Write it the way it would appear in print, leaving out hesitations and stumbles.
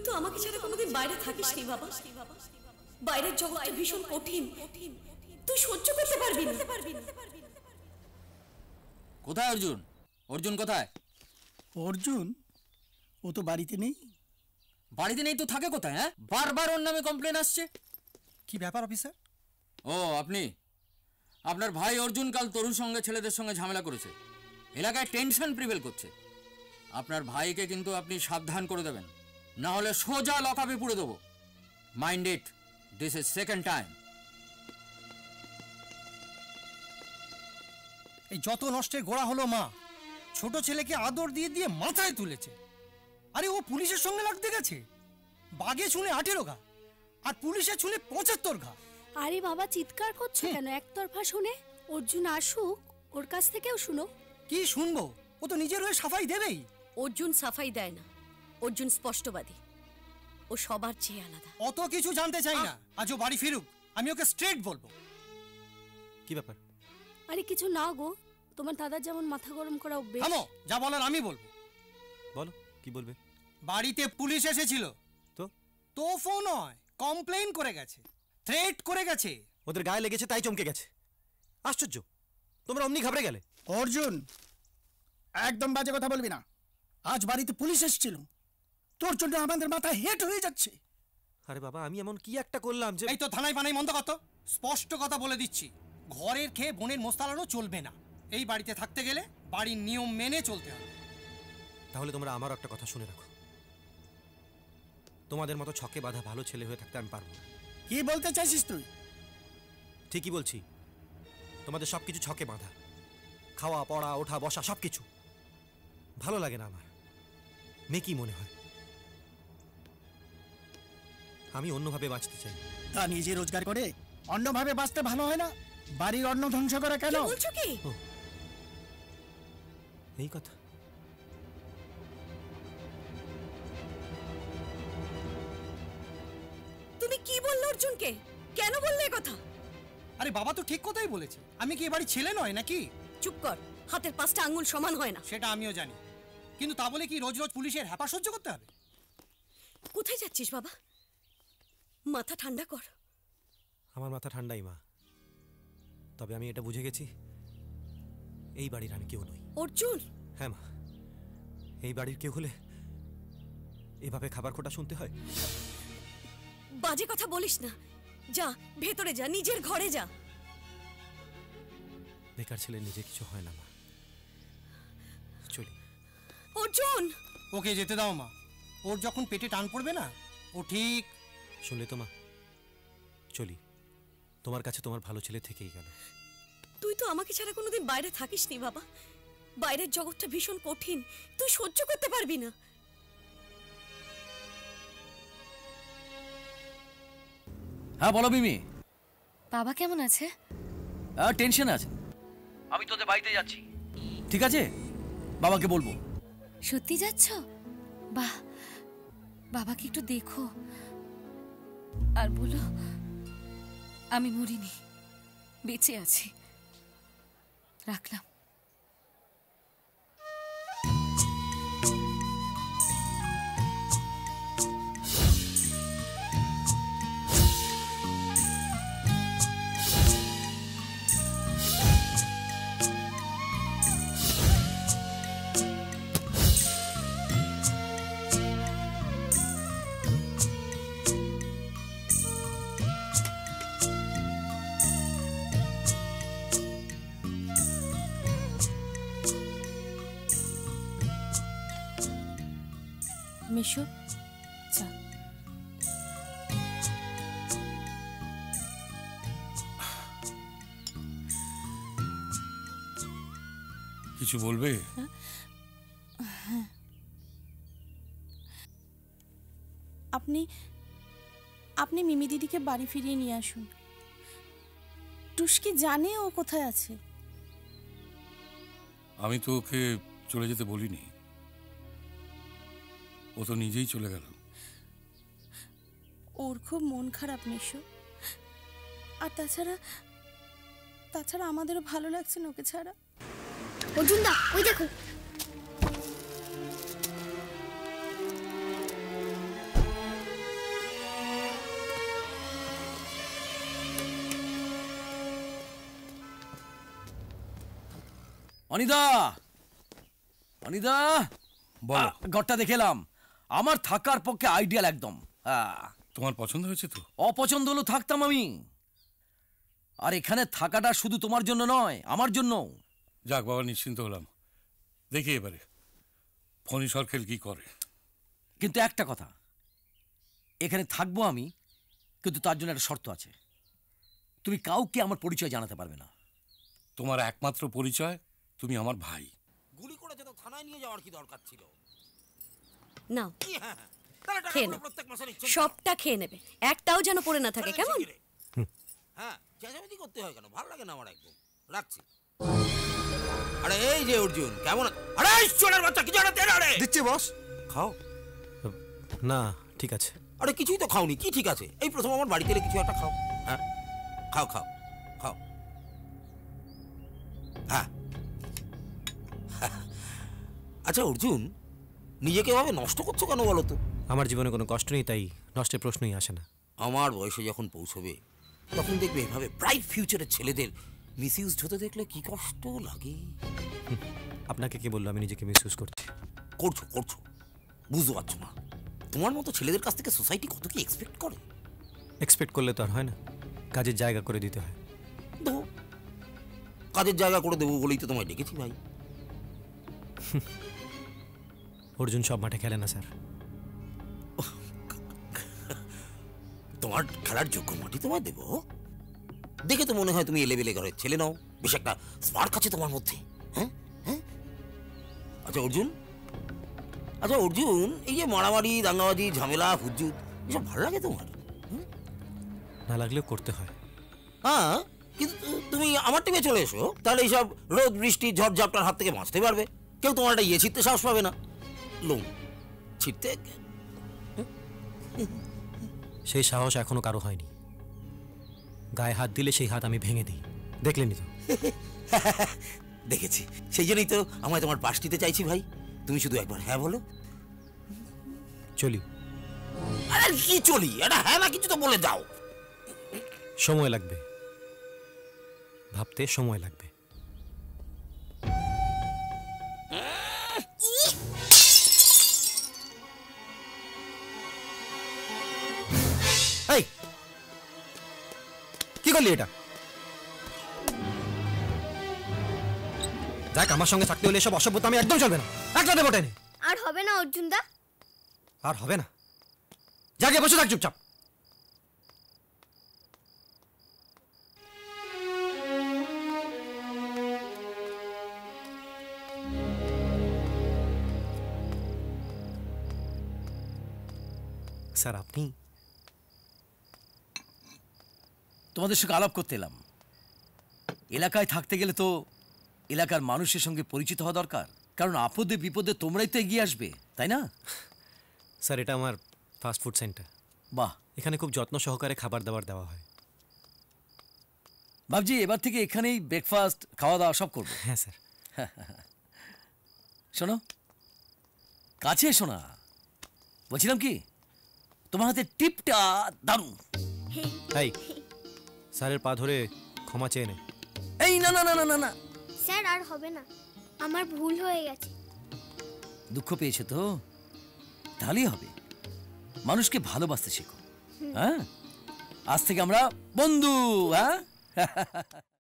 তো আমাকে ছাড়া কোনোদিন বাইরে থাকিস নি বাবা। বাইরের জগৎটা ভীষণ কঠিন, তুই সহ্য করতে পারবি না। কোথায় অর্জুন? অর্জুন কোথায়? অর্জুন ও তো বাড়িতে নেই। বাড়িতে নেই তো থাকে কোথায়? হ্যাঁ, বারবার ওর নামে কমপ্লেন আসছে। কি ব্যাপার অফিসার? ও আপনি, আপনার ভাই অর্জুন কাল তরুর সঙ্গে ছেলেদের সঙ্গে ঝামেলা করেছে, এলাকায় টেনশন প্রিভেল করছে। আপনার ভাইকে কিন্তু আপনি সাবধান করে দেবেন, না হলে সোজা লকআপে পুড়ে দেবো। Mind it, this is second time. এই যত নষ্টের গোড়া হলো মা। ছোট ছেলেকে আদর দিয়ে দিয়ে মাথায় তুলেছে। আরে ও পুলিশের সঙ্গে লাগতে গেছে, বাগে শুনে 18 ঘা আর পুলিশে শুনে 75 ঘা। আরে বাবা চিৎকার করছো কেন? একতরফা শুনে অর্জুন আসুক, ওর কাছ থেকেও শুনো। কি শুনবো? ও তো নিজের হয়ে সাফাই দেবেই। অর্জুন সাফাই দেয় না, অর্জুন স্পষ্টবাদী, ও সবার চেয়ে আলাদা। অত কিছু জানতে চাই না, আজ ও বাড়ি ফিরুক, আমি ওকে স্ট্রেট বলবো। কি ব্যাপার? আরে কিছু না গো, তোমার দাদার যেমন মাথা গরম করা অভ্যেস। থামো, যা বলার আমি বলবো। বলো, কি বলবে? বাড়িতে পুলিশ এসেছিল তো? তোফও নয়, কমপ্লেইন করে গেছে, থ্রেট করে গেছে। ওদের গায়ে লেগেছে তাই চমকে গেছে। আশ্চর্য, তোমরা অমনি ঘাবড়ে গেলে। অর্জুন একদম বাজে কথা বলবি না। আজ বাড়িতে পুলিশ এসেছিল, তোর জন্য আমাদের মাথা হেট হয়ে যাচ্ছে। আরে বাবা, আমি এমন কি একটা করলাম যে? এই তো থানায় পানাই মন্দ কত। স্পষ্ট কথা বলে দিচ্ছি, ঘরের খেয়ে বোনের মোস্তালানো চলবে না। এই বাড়িতে থাকতে গেলে বাড়ির নিয়ম মেনে চলতে হবে। তাহলে তোমরা আমারও একটা কথা শুনে রাখো, তোমাদের মতো ছকে বাঁধা ভালো ছেলে হয়ে থাকতে আমি পারবো না। কি বলতে চাইছিস তুই? ঠিকই বলছি, তোমাদের সবকিছু ছকে বাঁধা, খাওয়া পড়া ওঠা বসা সবকিছু ভালো লাগে না আমার। মেয়ে কি মনে হয় আমি অন্যভাবে বাঁচতে চাই। তা নিজে রোজগার করে অন্যভাবে বাঁচতে ভালো হয় না? বাড়ির অন্ন ধ্বংস করা কেন? বলছো কি? এই কথা? তুমি কি বললে অর্জুনকে? কেন বললে কথা? আরে বাবা তো ঠিক কথাই বলেছে, আমি কি এ বাড়ির ছেলে নয় নাকি? চুপ কর, হাতের 5টা আঙ্গুল সমান হয় না। সেটা আমিও জানি, কিন্তু তা বলে কি রোজ রোজ পুলিশের হ্যাপা সহ্য করতে হবে? কোথায় যাচ্ছিস বাবা? মাথা ঠান্ডা কর। আমার মাথা ঠান্ডাই মা, তবে আমি এটা বুঝে গেছি এই বাড়ির আমি কেউ নই। অর্জুন! হ্যাঁ মা, এই বাড়ির কেউ হলে এভাবে খাবার খোটা শুনতে হয়? বাজে কথা বলিস না, যা ভেতরে যা, নিজের ঘরে যা। বেকার ছেলে নিজে কিছু হয় না মা, চলি। অর্জুন! ওকে যেতে দাও মা, ওর যখন পেটে টান পড়বে না ও ঠিক। শুনলে তো মা, চলি। তোমার কাছে তোমার ভালো ছেলে থেকেই গেল। তুই তো আমাকে ছাড়া কোনোদিন বাইরে থাকিস নি বাবা। বাইরের জগৎটা ভীষণ কঠিন, তুই সহ্য করতে পারবি না। হ্যাঁ বলো মিমি। বাবা কেমন আছে? টেনশন আছে। আমি তোদের বাড়িতে যাচ্ছি, ঠিক আছে? বাবাকে বলবো। সত্যি যাচ্ছ? বাহ, বাবাকে একটু দেখো আর বলো আমি মরিনি, বেঁচে আছি। রাখলাম। মিশু, চা। কিছু বলবে? আপনি মিমি দিদিকে বাড়ি ফিরিয়ে নিয়ে আসুন। টুস্কি জানে ও কোথায় আছে। আমি তো ওকে চলে যেতে বলিনি, ও তো নিজেই চলে গেল। ওর খুব মন খারাপ মিশু, আর তাছাড়া আমাদেরও ভালো লাগছে না ওকে ছাড়া। অর্জুন দা, ওই দেখো। অনিদা, অনিদা, বলো। ঘরটা দেখে এলাম, আমার থাকার পক্ষে আইডিয়াল একদম। তোমার পছন্দ হয়েছে তো? অপছন্দ হলো থাকতাম আমি। আর এখানে থাকাটা শুধু তোমার জন্য নয়, আমার জন্য। যাক বাবা, নিশ্চিন্ত হলাম। দেখি এবারে ফণী সরকেল কি করে। কিন্তু একটা কথা, এখানে থাকবো আমি, কিন্তু তার জন্য একটা শর্ত আছে। তুমি কাউকে আমার পরিচয় জানাতে পারবে না। তোমার একমাত্র পরিচয় তুমি আমার ভাই। গুলি করেছে তো থানায় নিয়ে যাওয়ার কি দরকার ছিল? নাও, হ্যাঁ, তাহলে খেয়ে টাকাগুলো নাও। প্রত্যেক মাসে নিচ্ছেন। সবটা খেয়ে নেবে, একটাও যেন পড়ে না থাকে, কেমন? হ্যাঁ, চেঁচামেচি করতে হয় কেন? ভালো লাগে না আমার একদম। রাখছি। আরে এই যে অর্জুন, কেমন? আরে চোরের বাচ্চা, কিছু একটা দে না রে। দিচ্ছি বস। খাও। না ঠিক আছে। আরে কিছুই তো খাওনি, কি ঠিক আছে? এই প্রথম আমার বাড়িতে এলে কিছু একটা খাও। হ্যাঁ, খাও খাও খাও। হ্যাঁ। আচ্ছা অর্জুন, নিজেকে এভাবে নষ্ট করছো কেন বলো তো? আমার জীবনে কোনো কষ্ট নেই, তাই নষ্টের প্রশ্নই আসে না। আমার বয়সে যখন পৌঁছবে তখন দেখবে এভাবে ব্রাইট ফিউচারের ছেলেদের মিসইউজ হতে দেখলে কি কষ্ট লাগে। আপনাকে কে বললো আমি নিজেকে মিসইউজ করছি? করছো করছো, বুঝতে পারছো না? তোমার মতো ছেলেদের কাছ থেকে সোসাইটি কত কি এক্সপেক্ট করে। এক্সপেক্ট করলে তো আর হয় না, কাজের জায়গা করে দিতে হয়। দেখো, কাজের জায়গা করে দেবো বলেই তো তোমায় ডেকেছি ভাই। অর্জুন সব মাঠে খেলে না স্যার। তোমার খেলার যোগ্য মাটি তোমায় দেবো? দেখে তো মনে হয় তুমি এলেবেলে ঘরের ছেলে নাও, বেশ একটা স্পার্ক আছে তোমার মধ্যে। হ্যাঁ হ্যাঁ। আচ্ছা অর্জুন, এই যে মারামারি, দাঙ্গাবাজি, ঝামেলা, হুজ্জুত, এসব ভালো লাগে তোমার? না লাগলেও করতে হয়। হ্যাঁ, কিন্তু তুমি আমার টিমে চলে এসো, তাহলে এইসব রোদ বৃষ্টি ঝড় ঝাপটার হাত থেকে বাঁচতে পারবে। কেউ তোমার একটা ছিটতে সাহস পাবে না। লোম ছিটতে সেই সাহস এখনো কারো হয়নি। গায়ে হাত দিলে সেই হাত আমি ভেঙে দিই, দেখলেনি তো? দেখেছি, সেই জন্যই তো আমায় তোমার পাশ নিতে চাইছি ভাই। তুমি শুধু একবার হ্যাঁ বলো। চলি। আরে কি চলি? এটা হ্যাঁ না কিছু তো বলে দাও। সময় লাগবে, ভাবতে সময় লাগবে। এই কি করলি এটা? দেখ, আমার সঙ্গে থাকতে হলে এসব অসভ্যতা আমি একদম চলবে না। একটা দেবো টেনে। আর হবে না অর্জুন দা, আর হবে না। জাগে বসে থাক চুপচাপ। স্যার আপনি? তোমাদের সঙ্গে আলাপ করতে এলাম। এলাকায় থাকতে গেলে তো এলাকার মানুষের সঙ্গে পরিচিত হওয়া দরকার, কারণ আপদে বিপদে তোমরাই তো এগিয়ে আসবে, তাই না? স্যার এটা আমার ফাস্ট ফুড সেন্টার। বাহ, এখানে খুব যত্ন সহকারে খাবার দাবার দেওয়া হয়। ভাবছি এবার থেকে এখানেই ব্রেকফাস্ট, খাওয়া দাওয়া সব করবো। হ্যাঁ স্যার। শোনো, কাছে এসো না। বলছিলাম কি, তোমার হাতে টিপটা দারুণ। এই স্যারের পা ধরে ক্ষমা চেয়ে নে। এই না না না না না না, স্যার আর হবে না, আমার ভুল হয়ে গেছে। দুঃখ পেয়েছো তো? তাহলেই হবে। মানুষকে ভালোবাসতে শেখো। হ্যাঁ, আজ থেকে আমরা বন্ধু। হ্যাঁ।